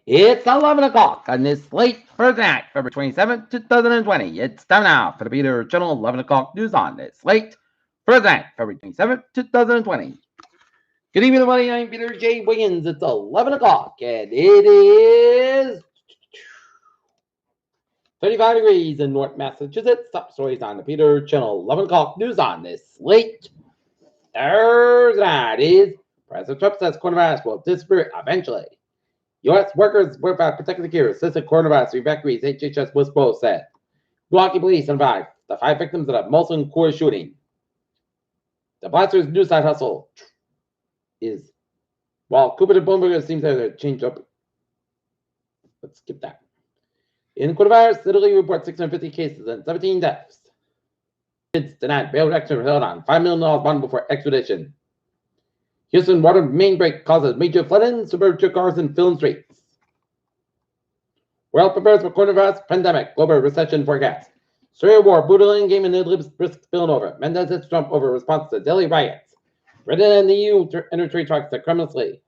It's 11 o'clock on this late Thursday night, February 27th, 2020. It's time now for the Peter Channel 11 o'clock news on this late Thursday night, February 27th, 2020. Good evening, everybody. I'm Peter J. Wiggins. It's 11 o'clock, and it is 35 degrees in North Massachusetts. Top stories on the Peter Channel 11 o'clock news on this late Thursday night is President Trump says coronavirus will disappear eventually. U.S. workers work by protective gear, assisted coronavirus evacuees, HHS whistleblower said. Milwaukee police advised the 5 victims of the Molson Coors shooting. The Blasters' new side hustle is, while Cooper and Bloomberg seems to have changed up. Let's skip that. In coronavirus, Italy reports 650 cases and 17 deaths. Kids denied bail action held on $5 million bond before extradition. Houston water main break causes major flooding, suburban cars and filling streets. World prepares for coronavirus pandemic, global recession forecast. Syria war, brutal game in Idlib risks spilling over. Mendez hits Trump over response to Delhi riots. Britain and the EU enter trade talks to criminally.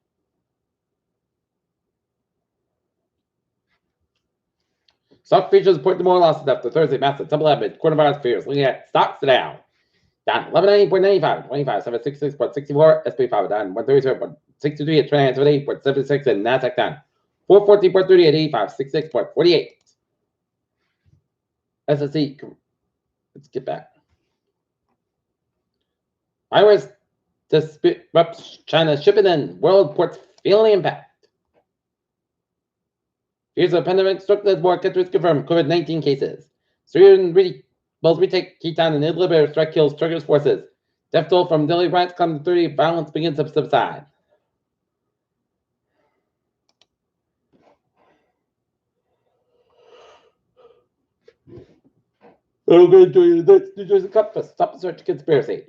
Stock features report the more losses after Thursday massive tumble amid coronavirus fears. Looking at stocks down. Down 11.95, 25, 766.64, SP 5 down 137.63 at 29.78.76, and NASDAQ down 414.30 at 85, 66.48. SSE, let's get back. Virus disrupts China's shipping and world ports feel the impact. Fears of pandemic struck as more countries confirm COVID-19 cases. Syrian both retake Keaton and Idlib air strike kills Turkish forces. Death toll from Delhi riots climbs to 30. Violence begins to subside. We're going to the New Jersey Cup to stop the search conspiracy.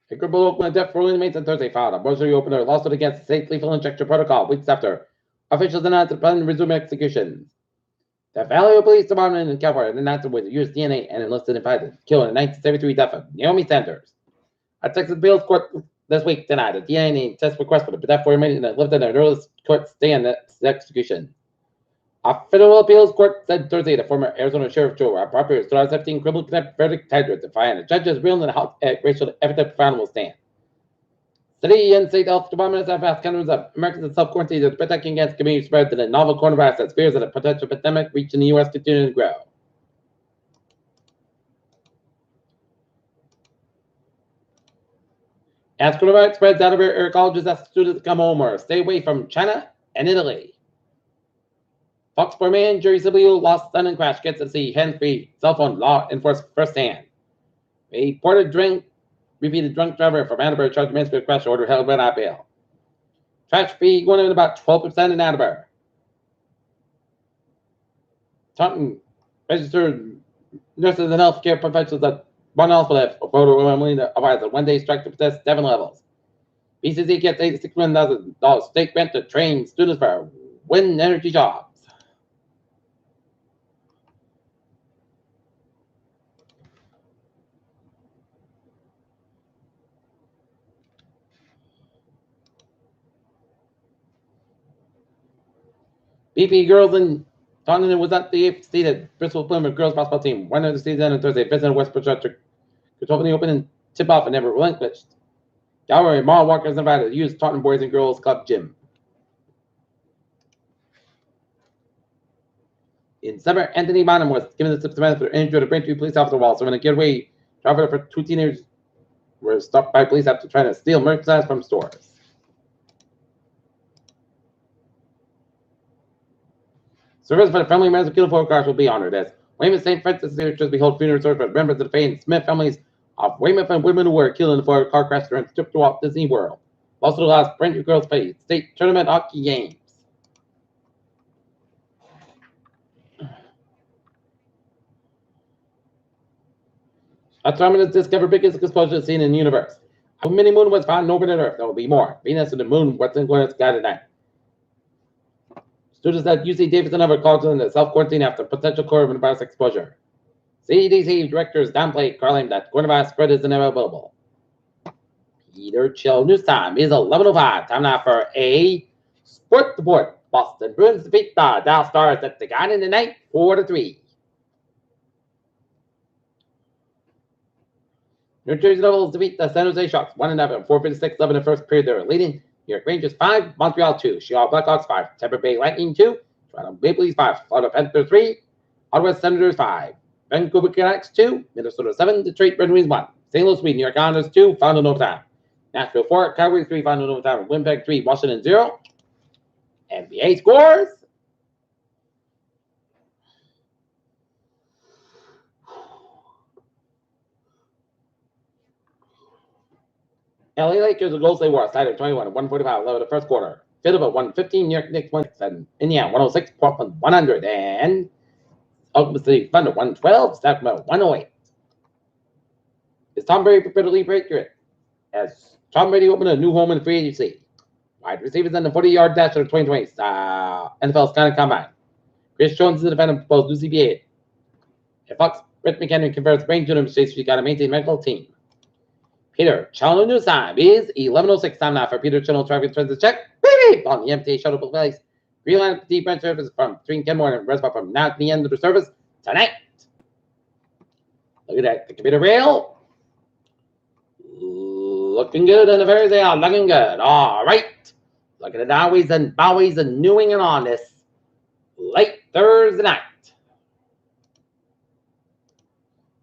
A group of Oakland deaf ruling inmates on Thursday filed a motion to reopen their lawsuit against the safe lethal injection protocol weeks after officials announced the plan to resume executions. The Valley Police Department in California announced it would use DNA and enlisted invited to kill in the 1973 death of Naomi Sanders. A Texas appeals court this week denied a DNA test request for the death for inmate and lifted an early court stay on the execution. A federal appeals court said Thursday the former Arizona Sheriff Joe Property's 2017 criminal contempt verdict tied with defiant. The judge's real and House racial evidence found will stand. City and state health departments have asked hundreds of Americans in self-quarantine to protect against community spread to the novel coronavirus as fears of a potential pandemic reaching the U.S. continue to grow. As coronavirus spreads out of our colleges, ask students to come home or stay away from China and Italy. Foxborough man Jerry Sibley lost son and crash gets to see hands-free cell phone law enforced firsthand. A repeated drunk driver from Attleboro charged with crash order held without bail. Trash fee going in about 12% in Attleboro. Taunton registered nurses and healthcare professionals at one hospital have overwhelmingly advised a one-day strike to protest 7 levels. BCC gets $86 million state grant to train students for wind energy jobs. BP girls in Taunton was at the 8th seeded Bristol Plymouth girls basketball team. Won the season on Thursday. Visited West Projector. Could open the opening tip off and never relinquished. Gallery Mall Walkers invited to use Taunton Boys and Girls Club gym. In summer, Anthony Bonham was given the suspension for injury to Braintree police officer while serving a getaway driver for 2 teenagers were stopped by police after trying to steal merchandise from stores. Service for the family members of killed photographs will be honored as Weymouth St. Francis Church will hold funeral service for members of the Faye and Smith families of Weymouth and women who were killed in the car crash during a trip to Walt Disney World. Also allows Braintree girls play state tournament hockey games. Astronomers discovered biggest explosion seen in the universe. A mini moon was found in orbit on Earth. There will be more. Venus and the moon, what's in the sky tonight. Students at UC Davidson have called in the self-quarantine after potential coronavirus exposure. CDC directors downplayed claim that coronavirus spread is inevitable. Peter Chill News Time is 11:05. Time now for a Sport report. Boston Bruins defeat the Dallas Stars at the Garden tonight, 4-3. New Jersey Devils defeat the San Jose Sharks 1-0, 4:56 left in the first period. They're leading. New York Rangers 5, Montreal 2, Chicago Blackhawks 5, Tampa Bay Lightning 2, Toronto Maple Leafs 5, Florida Panthers 3, Ottawa Senators 5, Vancouver Canucks 2, Minnesota 7, Detroit Red Wings 1, St. Louis 3, New York Islanders 2, final in overtime. Nashville 4, Calgary 3, final in overtime. Winnipeg 3, Washington 0. NBA scores. LA Lakers and Golden State Warriors tied at 21 at 145 left of the first quarter. Philadelphia 115, New York Knicks 106, Indiana 106, Portland 100, and Oklahoma City Thunder 112, Sacramento 108. Is Tom Brady prepared to leave Patriots? As Tom Brady opened a new home in free agency. Wide receivers in the 40-yard dash of the 2020 NFL Scouting Combine. Chris Jones is the defendant proposed new CBA. If Fox Brett McHenry confers brain tumor mistakes, we got to maintain medical team. Peter Channel News time is 11:06 time now for Peter Channel traffic transit check. Beep on the MTA shuttle place. Green line deep branch service from between Kenmore and Respa from now to the end of the service tonight. Look at that, the computer rail. Looking good in the Thursday, looking good. All right. Look at the Dowies and Bowies and New England on this late Thursday night.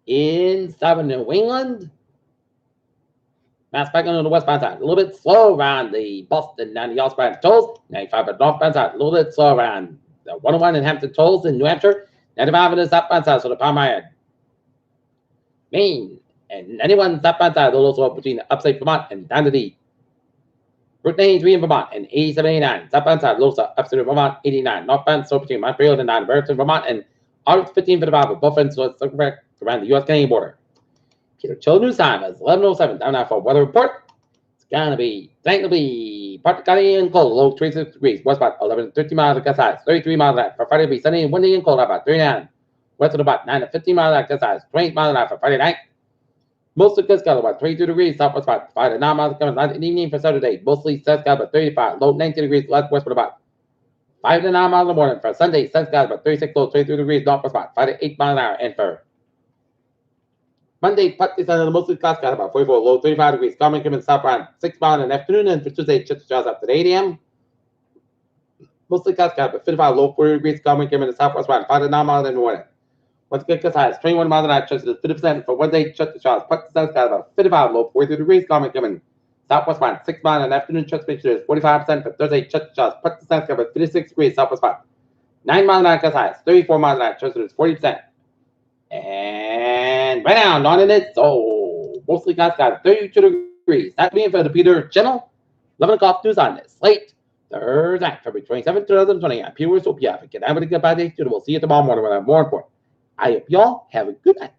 In southern New England, mass back on the westbound side. A little bit slow around the Boston and the Osprey tolls. 95 at northbound side. A little bit slow around the 101 in Hampton tolls in New Hampshire. 95 at the southbound side. So the Palmer, Maine, and 91 southbound side. A little slow between the upstate Vermont and down to the Route 93 in Vermont and 8789. Southbound side. A little slow upstate Vermont 89. Northbound slow between Montreal and 9 Barrington, Vermont, and August 15 for the Bible. Both ends so it's around the U.S.-Canadian border. Peter Chill News time is 11:07. Time now for weather report. It's gonna be partly and cold, low 26 degrees. West about 11 to 13 miles at gust highs, 33 miles an hour. For Friday, it'll be sunny and windy and cold about 39. West at about 9 to 15 miles at gust highs, 28 miles an hour for Friday night. Mostly good sky about 22 degrees. Southwest about 5 to 9 miles coming in the evening for Saturday. Mostly sun sky about 35, low 19 degrees. West about 5 to 9 miles in the morning. For Sunday, sun sky about 36, low 23 degrees. Northwest about 5 to 8 miles an hour. And for Monday, partly sunny, mostly clouds, got about 44, low 35 degrees. Coming in south around 6 miles in the afternoon, and for Tuesday, just up to 8 a.m. Mostly clouds, got about 55, low 40 degrees. Coming in the southwest around 5 to 9 miles in the morning. Once again, gust highs 21 miles an hour, just at 50%. For Wednesday, just the showers, partly sunny, got about 55, low 43 degrees. Coming in southwest around 6 miles in the afternoon, just make sure it's 45%. For Thursday, just the showers, partly sunny, got about 56 degrees. Southwest around 9 miles an hour, gust highs 34 miles an hour, just at 40%. And right now, not in it, so mostly guys got 32 degrees. That being for the Peter Channel, 11 o'clock news on this late Thursday, February 27th, 2020. I'm Peter. Hope you have a good night. We'll see you tomorrow morning when I have more important. I hope y'all have a good night.